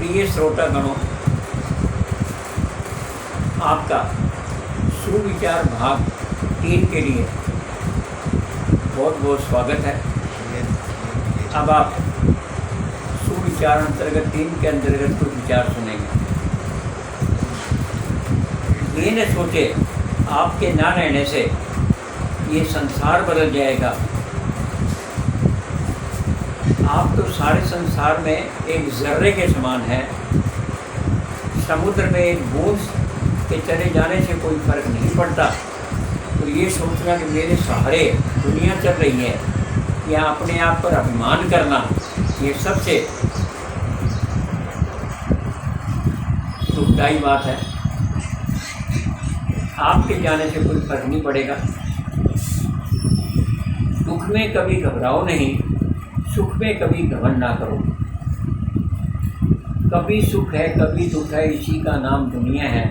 प्रिय श्रोतागणों, आपका सुविचार भाग 3 के लिए बहुत बहुत स्वागत है। अब आप सुविचार अंतर्गत 3 के अंतर्गत कुछ विचार सुनेंगे। ये न सोचे आपके ना रहने से ये संसार बदल जाएगा। आप तो सारे संसार में एक जर्रे के समान है। समुद्र में एक बूंद के चले जाने से कोई फर्क नहीं पड़ता। तो ये सोचना कि मेरे सहारे दुनिया चल रही है या अपने आप पर अभिमान करना, ये सबसे दुखदाई बात है। आपके जाने से कोई फर्क नहीं पड़ेगा। दुख में कभी घबराओ नहीं, सुख में कभी घमंड ना करो। कभी सुख है कभी दुख है, इसी का नाम दुनिया है।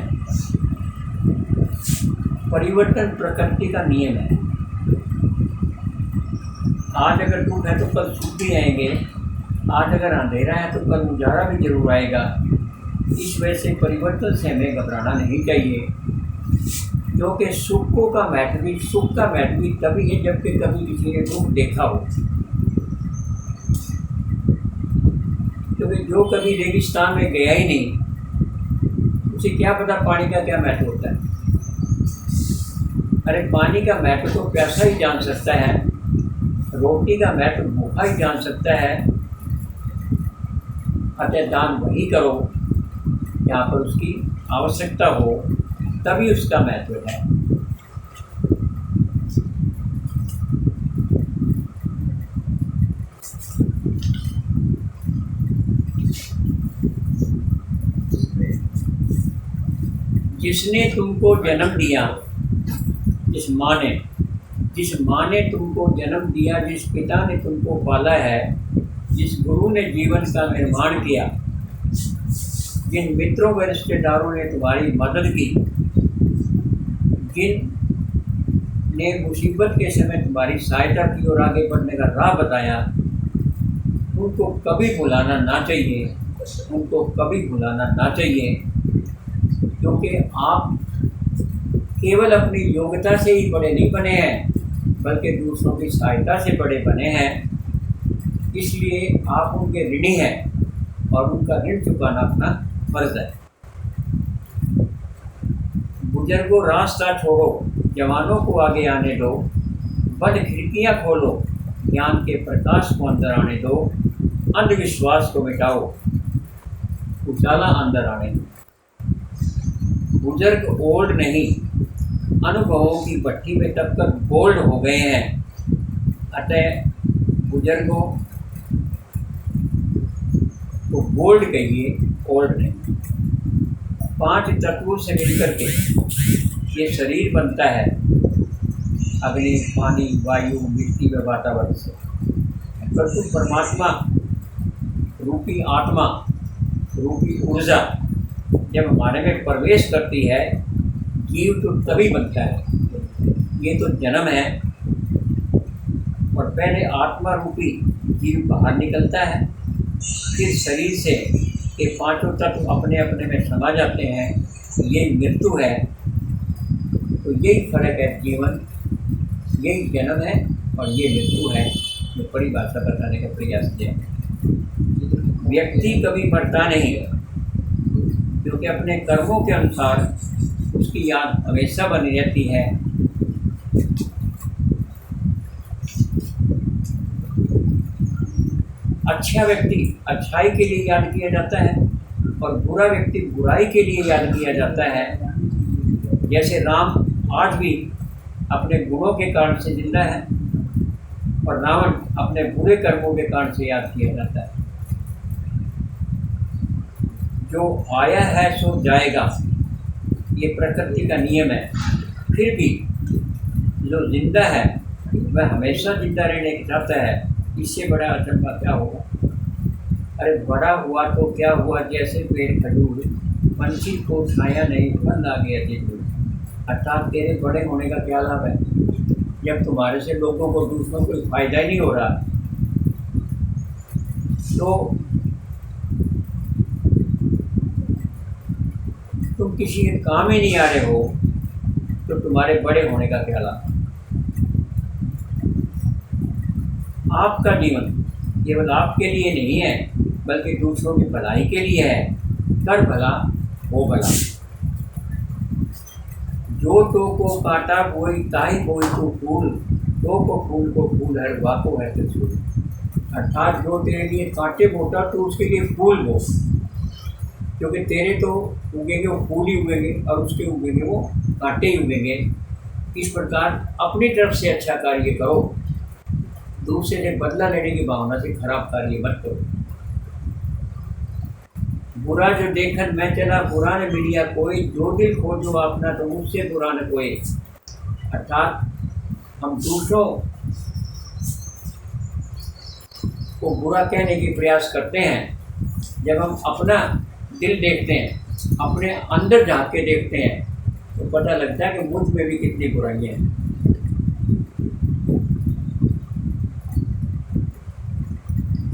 परिवर्तन प्रकृति का नियम है। आज अगर दुख है तो कल सुख भी आएंगे। आज अगर अंधेरा है तो कल उजाला भी जरूर आएगा। इस वजह से परिवर्तन से हमें घबराना नहीं चाहिए, क्योंकि सुख का महत्व भी तभी है जबकि कभी किसी ने दुख देखा हो। क्योंकि जो कभी रेगिस्तान में गया ही नहीं, उसे क्या पता पानी का क्या महत्व होता है। अरे पानी का महत्व तो प्यासा ही जान सकता है, रोटी का महत्व भूखा ही जान सकता है। अतः दान वही करो जहाँ पर उसकी आवश्यकता हो, तभी उसका महत्व है। जिसने तुमको जन्म दिया, जिस माँ ने तुमको जन्म दिया, जिस पिता ने तुमको पाला है, जिस गुरु ने जीवन का निर्माण किया, जिन मित्रों व रिश्तेदारों ने तुम्हारी मदद की, जिन ने मुसीबत के समय तुम्हारी सहायता की और आगे बढ़ने का राह बताया, उनको कभी भुलाना ना चाहिए। उनको कभी भुलाना ना चाहिए, क्योंकि आप केवल अपनी योग्यता से ही बड़े नहीं बने हैं, बल्कि दूसरों की सहायता से बड़े बने हैं। इसलिए आप उनके ऋणी हैं और उनका ऋण चुकाना अपना फर्ज है। बुजुर्गों रास्ता छोड़ो, जवानों को आगे आने दो, बंद खिड़कियां खोलो, ज्ञान के प्रकाश को अंदर आने दो, अंधविश्वास को मिटाओ, उजाला अंदर आने दो। बुजुर्ग ओल्ड नहीं, अनुभवों की भट्टी में तब तक गोल्ड हो गए हैं। अतः बुजुर्गों को गोल्ड कहिए, ओल्ड नहीं। 5 तत्वों से मिलकर के ये शरीर बनता है, अग्नि, पानी, वायु, मिट्टी व वातावरण से। परंतु परमात्मा रूपी आत्मा रूपी ऊर्जा जब हमारे में प्रवेश करती है, जीव तो तभी बनता है। ये तो जन्म है, और पहले आत्मा रूपी जीव बाहर निकलता है, फिर शरीर से ये 5 तत्व अपने अपने में समा जाते हैं। ये मृत्यु है। तो यही फर्क है, जीवन यही जन्म है और ये मृत्यु है। जो परिभाषा बताने का प्रयास किया। व्यक्ति कभी मरता नहीं, क्योंकि अपने कर्मों के अनुसार उसकी याद हमेशा बनी रहती है। अच्छा व्यक्ति अच्छाई के लिए याद किया जाता है और बुरा व्यक्ति बुराई के लिए याद किया जाता है। जैसे राम आज भी अपने गुणों के कारण से जिंदा है और रावण अपने बुरे कर्मों के कारण से याद किया जाता है। जो आया है सो जाएगा, ये प्रकृति का नियम है। फिर भी जो जिंदा है वह हमेशा जिंदा रहने की चाहता है। इससे बड़ा अचंभा क्या होगा। अरे बड़ा हुआ तो क्या हुआ, जैसे पेड़ खजूर, पंछी को छाया नहीं, फल आ गया जरूर। अर्थात तेरे बड़े होने का क्या लाभ है जब तुम्हारे से लोगों को दूसरों को फायदा ही नहीं हो रहा। तो किसी के काम ही नहीं आ रहे हो तो तुम्हारे बड़े होने का क्या लाभ। आपका जीवन केवल आपके लिए नहीं है बल्कि दूसरों की भलाई के लिए है। कर भला हो भला। जो तो को काटा बोई ताई बोई तो फूल, तो को फूल हर वाको है तो फूल। अर्थात जो तेरे लिए कांटे बोता तो उसके लिए फूल बो, क्योंकि तेरे तो उगेंगे वो फूल ही उगेंगे और उसके उगेंगे वो कांटे ही उगेंगे। इस प्रकार अपनी तरफ से अच्छा कार्य करो, दूसरे से बदला लेने की भावना से खराब कार्य मत करो। बुरा जो देखन मैं चला बुरा न मिलिया कोई, जो दिल खोजो अपना तो मुझसे बुरा न कोई। अर्थात हम दूसरों को बुरा कहने की प्रयास करते हैं। जब हम अपना दिल देखते हैं, अपने अंदर झाँक के देखते हैं तो पता लगता है कि मुझ में भी कितनी बुराइयां हैं।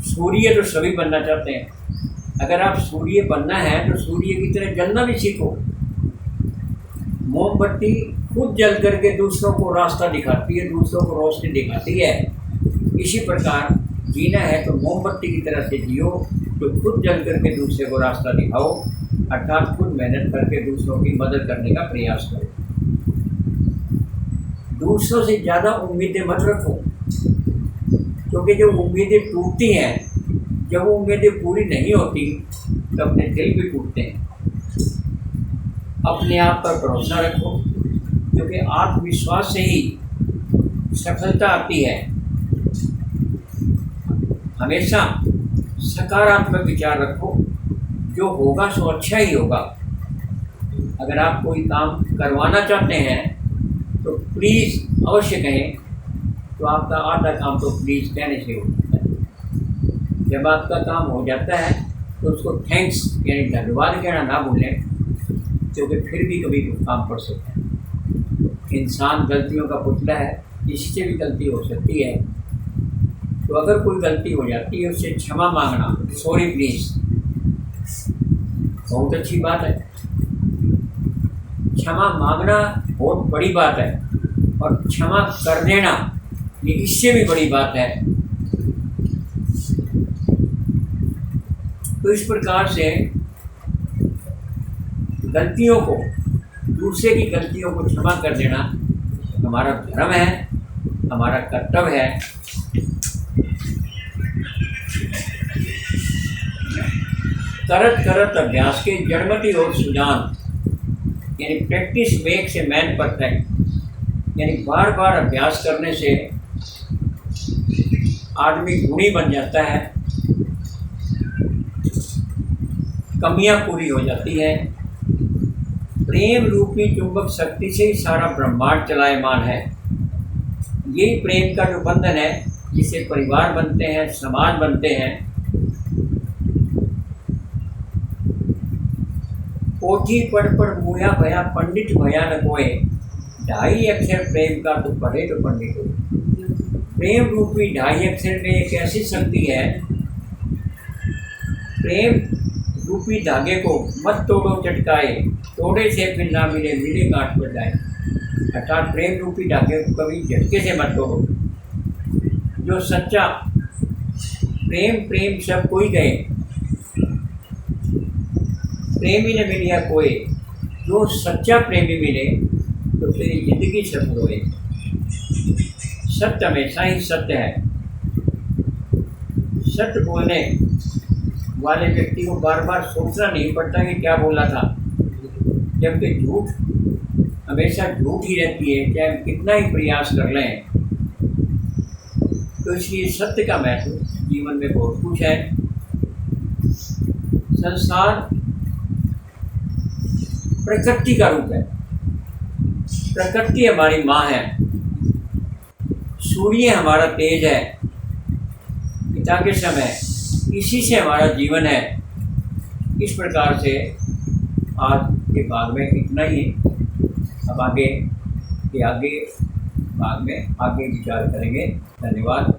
सूर्य तो सभी बनना चाहते हैं। अगर आप सूर्य बनना है तो सूर्य की तरह जलना भी सीखो। मोमबत्ती खुद जल करके दूसरों को रास्ता दिखाती है, दूसरों को रोशनी दिखाती है। इसी प्रकार जीना है तो मोमबत्ती की तरह से जियो, तो खुद जल करके दूसरे को रास्ता दिखाओ। अर्थात खुद मेहनत करके दूसरों की मदद करने का प्रयास करो। दूसरों से ज़्यादा उम्मीदें मत रखो, क्योंकि जब उम्मीदें टूटती हैं, जब वो उम्मीदें पूरी नहीं होती तो अपने दिल भी टूटते हैं। अपने आप पर भरोसा रखो, क्योंकि आत्मविश्वास से ही सफलता आती है। हमेशा सकारात्मक विचार रखो, जो होगा सो अच्छा ही होगा। अगर आप कोई काम करवाना चाहते हैं तो प्लीज़ अवश्य कहें, तो आपका आधा काम तो प्लीज़ कहने से हो जाता है। जब आपका काम हो जाता है तो उसको थैंक्स यानी धन्यवाद कहना ना भूलें, क्योंकि फिर भी कभी कुछ काम पड़ सकता है। इंसान गलतियों का पुतला है, किसी से भी गलती हो सकती है। तो अगर कोई गलती हो जाती है उससे क्षमा मांगना, सॉरी प्लीज़, बहुत अच्छी बात है। क्षमा मांगना बहुत बड़ी बात है और क्षमा कर देना ये इससे भी बड़ी बात है। तो इस प्रकार से गलतियों को, दूसरे की गलतियों को क्षमा कर देना हमारा धर्म है, हमारा कर्तव्य है। करत करत अभ्यास के जड़मति और सुजान, यानी practice makes a man perfect, यानी बार बार अभ्यास करने से आदमी गुणी बन जाता है, कमियां पूरी हो जाती है। प्रेम रूपी चुंबक शक्ति से ही सारा ब्रह्मांड चलायमान है। यही प्रेम का जो बंधन है, जिससे परिवार बनते हैं, समाज बनते हैं। पोथी पढ़ मुया भया पंडित भया न कोय, 2.5 अक्षर प्रेम का तो पढ़े तो पंडित हो। प्रेम रूपी 2.5 अक्षर में एक ऐसी शक्ति है, प्रेम रूपी धागे को मत तोड़ो चटकाए, तोड़े से फिर ना मिले, मिले गांठ पर जाए। अर्थात प्रेम रूपी धागे को कभी झटके से मत तोड़ो। जो सच्चा प्रेम सब कोई गए, प्रेमी न मिलिया कोई। जो सच्चा प्रेमी मिले तो तेरी जिंदगी सफल होए। सत्य हमेशा ही सत्य है। सत्य बोलने वाले व्यक्ति को बार बार सोचना नहीं पड़ता कि क्या बोला था, जबकि झूठ हमेशा झूठ ही रहती है, चाहे हम कितना ही प्रयास कर लें। तो इसलिए सत्य का महत्व जीवन में बहुत कुछ है। संसार प्रकृति का रूप है। प्रकृति हमारी माँ है, सूर्य हमारा तेज है, पिता के समय, इसी से हमारा जीवन है। इस प्रकार से आज के भाग में इतना ही। अब आगे भाग में आगे विचार करेंगे। धन्यवाद।